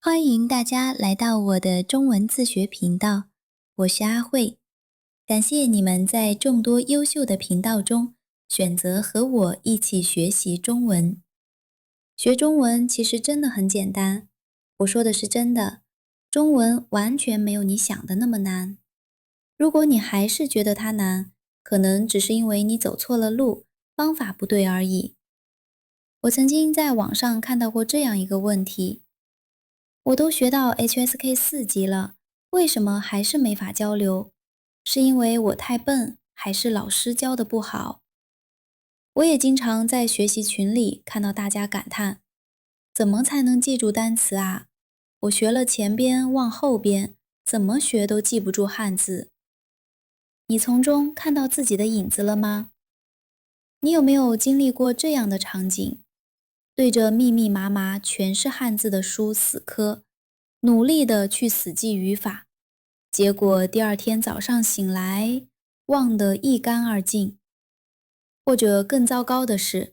欢迎大家来到我的中文自学频道，我是阿慧。感谢你们在众多优秀的频道中选择和我一起学习中文。学中文其实真的很简单，我说的是真的，中文完全没有你想的那么难。如果你还是觉得它难，可能只是因为你走错了路，方法不对而已。我曾经在网上看到过这样一个问题：我都学到 HSK 4级了，为什么还是没法交流？是因为我太笨，还是老师教的不好？我也经常在学习群里看到大家感叹：怎么才能记住单词啊？我学了前边忘后边，怎么学都记不住汉字。你从中看到自己的影子了吗？你有没有经历过这样的场景？对着密密麻麻全是汉字的书死磕，努力的去死记语法，结果第二天早上醒来，忘得一干二净。或者更糟糕的是，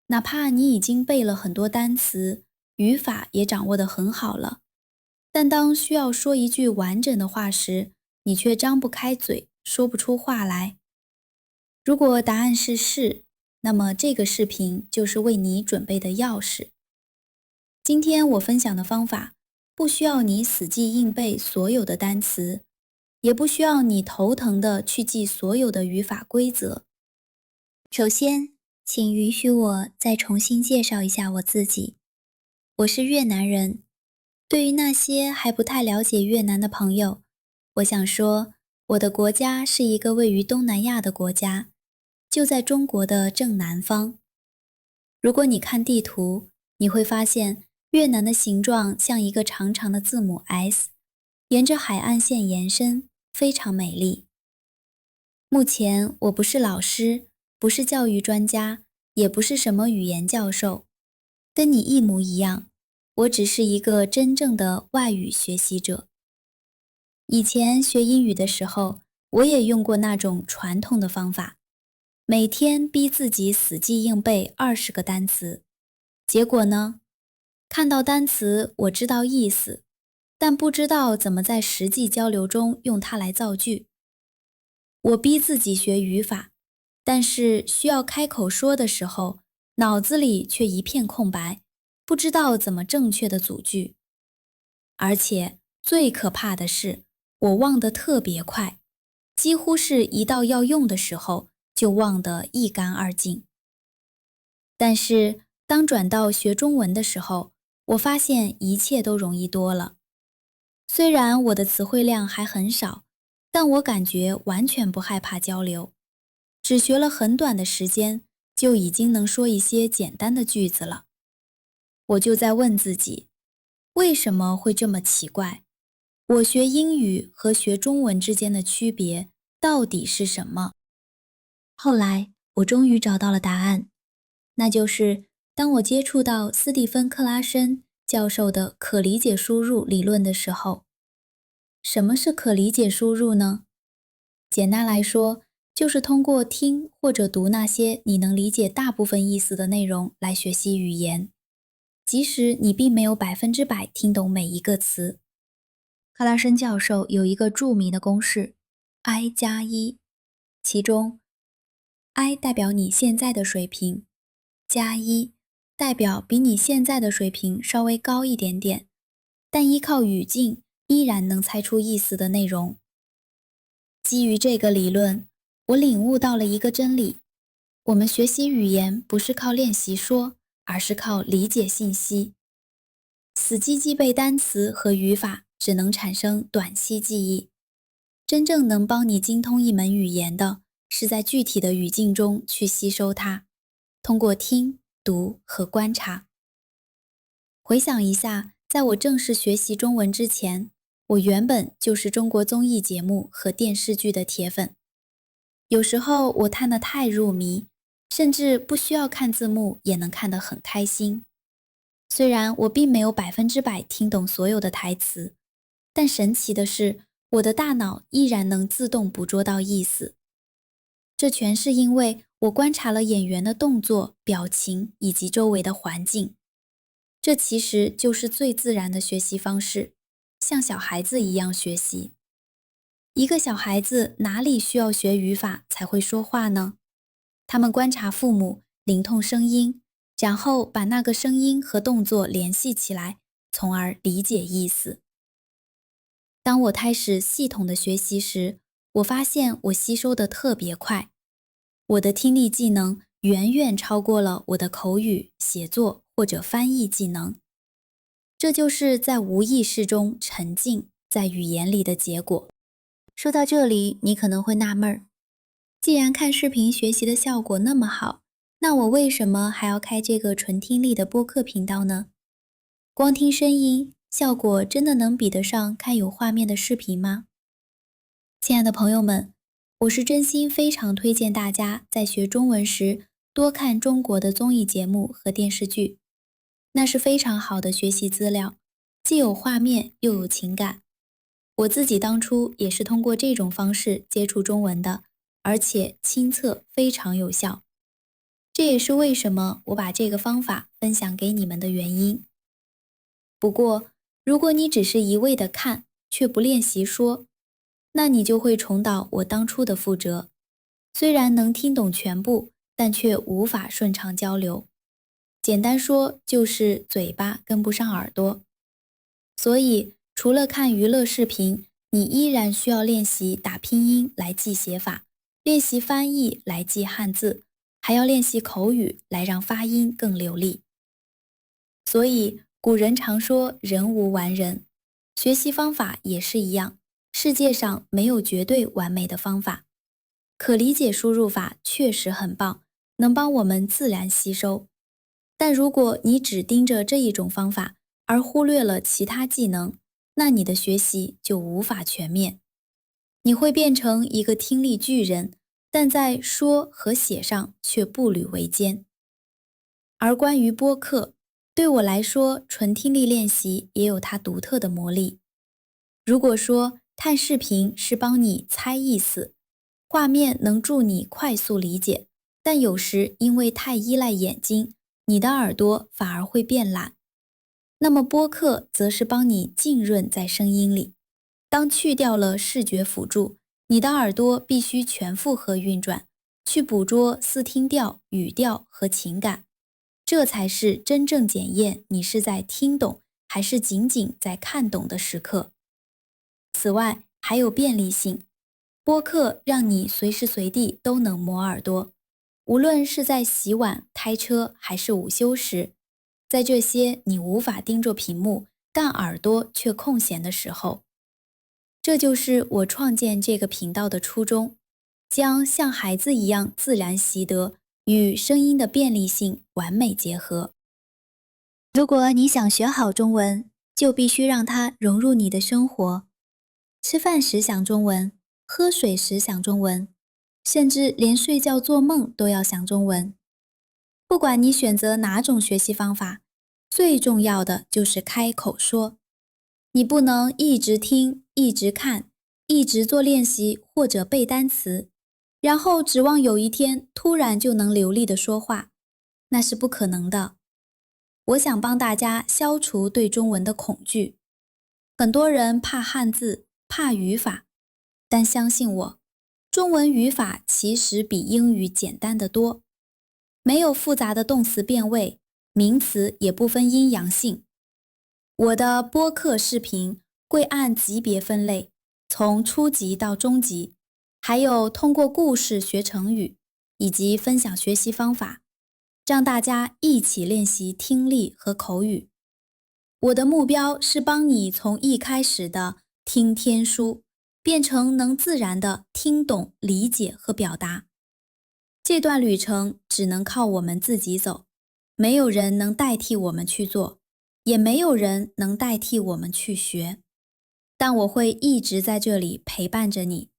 哪怕你已经背了很多单词，语法也掌握得很好了，但当需要说一句完整的话时，你却张不开嘴，说不出话来。如果答案是，那么这个视频就是为你准备的钥匙。今天我分享的方法，不需要你死记硬背所有的单词，也不需要你头疼的去记所有的语法规则。首先，请允许我再重新介绍一下我自己。我是越南人。对于那些还不太了解越南的朋友，我想说，我的国家是一个位于东南亚的国家，就在中国的正南方。如果你看地图，你会发现越南的形状像一个长长的字母 S， 沿着海岸线延伸，非常美丽。目前我不是老师，不是教育专家，也不是什么语言教授，跟你一模一样，我只是一个真正的外语学习者。以前学英语的时候，我也用过那种传统的方法，每天逼自己死记硬背20个单词。结果呢，看到单词我知道意思，但不知道怎么在实际交流中用它来造句。我逼自己学语法，但是需要开口说的时候，脑子里却一片空白，不知道怎么正确的组句。而且最可怕的是，我忘得特别快，几乎是一到要用的时候就忘得一干二净。但是当转到学中文的时候，我发现一切都容易多了。虽然我的词汇量还很少，但我感觉完全不害怕交流。只学了很短的时间，就已经能说一些简单的句子了。我就在问自己，为什么会这么奇怪？我学英语和学中文之间的区别到底是什么？后来，我终于找到了答案，那就是当我接触到斯蒂芬·克拉申教授的可理解输入理论的时候。什么是可理解输入呢？简单来说，就是通过听或者读那些你能理解大部分意思的内容来学习语言，即使你并没有100%听懂每一个词。克拉申教授有一个著名的公式 I+1，其中 I 代表你现在的水平，加1代表比你现在的水平稍微高一点点，但依靠语境依然能猜出意思的内容。基于这个理论，我领悟到了一个真理：我们学习语言不是靠练习说，而是靠理解信息。死记背单词和语法只能产生短期记忆，真正能帮你精通一门语言的，是在具体的语境中去吸收它，通过听、读和观察。回想一下，在我正式学习中文之前，我原本就是中国综艺节目和电视剧的铁粉。有时候我看得太入迷，甚至不需要看字幕也能看得很开心。虽然我并没有100%听懂所有的台词，但神奇的是，我的大脑依然能自动捕捉到意思。这全是因为我观察了演员的动作、表情以及周围的环境。这其实就是最自然的学习方式，像小孩子一样学习。一个小孩子哪里需要学语法才会说话呢？他们观察父母，聆听声音，然后把那个声音和动作联系起来，从而理解意思。当我开始系统的学习时，我发现我吸收得特别快，我的听力技能远远超过了我的口语、写作或者翻译技能。这就是在无意识中沉浸在语言里的结果。说到这里，你可能会纳闷儿，既然看视频学习的效果那么好，那我为什么还要开这个纯听力的播客频道呢？光听声音，效果真的能比得上看有画面的视频吗？亲爱的朋友们，我是真心非常推荐大家在学中文时多看中国的综艺节目和电视剧，那是非常好的学习资料，既有画面又有情感。我自己当初也是通过这种方式接触中文的，而且亲测非常有效。这也是为什么我把这个方法分享给你们的原因。不过，如果你只是一味的看，却不练习说，那你就会重蹈我当初的覆辙。虽然能听懂全部，但却无法顺畅交流。简单说，就是嘴巴跟不上耳朵。所以，除了看娱乐视频，你依然需要练习打拼音来记写法，练习翻译来记汉字，还要练习口语来让发音更流利。所以，古人常说人无完人，学习方法也是一样，世界上没有绝对完美的方法。可理解输入法确实很棒，能帮我们自然吸收。但如果你只盯着这一种方法，而忽略了其他技能，那你的学习就无法全面。你会变成一个听力巨人，但在说和写上却步履维艰。而关于播客，对我来说，纯听力练习也有它独特的魔力。如果说看视频是帮你猜意思，画面能助你快速理解，但有时因为太依赖眼睛，你的耳朵反而会变懒。那么播客则是帮你浸润在声音里，当去掉了视觉辅助，你的耳朵必须全负荷运转，去捕捉思听调、语调和情感，这才是真正检验你是在听懂还是仅仅在看懂的时刻。此外，还有便利性，播客让你随时随地都能磨耳朵，无论是在洗碗、开车还是午休时，在这些你无法盯着屏幕，但耳朵却空闲的时候。这就是我创建这个频道的初衷，将像孩子一样自然习得与声音的便利性完美结合。如果你想学好中文，就必须让它融入你的生活。吃饭时想中文，喝水时想中文，甚至连睡觉做梦都要想中文。不管你选择哪种学习方法，最重要的就是开口说。你不能一直听、一直看、一直做练习或者背单词，然后指望有一天突然就能流利地说话，那是不可能的。我想帮大家消除对中文的恐惧。很多人怕汉字，怕语法，但相信我，中文语法其实比英语简单得多。没有复杂的动词变位，名词也不分阴阳性。我的播客视频会按级别分类，从初级到中级，还有通过故事学成语，以及分享学习方法，让大家一起练习听力和口语。我的目标是帮你从一开始的听天书，变成能自然的听懂、理解和表达。这段旅程只能靠我们自己走，没有人能代替我们去做，也没有人能代替我们去学。但我会一直在这里陪伴着你，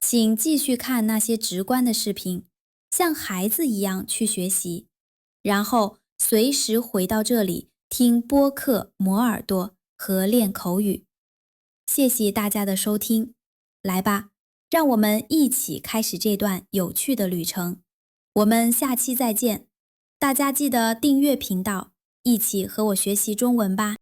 请继续看那些直观的视频，像孩子一样去学习，然后随时回到这里听播客磨耳朵和练口语。谢谢大家的收听，来吧，让我们一起开始这段有趣的旅程。我们下期再见，大家记得订阅频道，一起和我学习中文吧。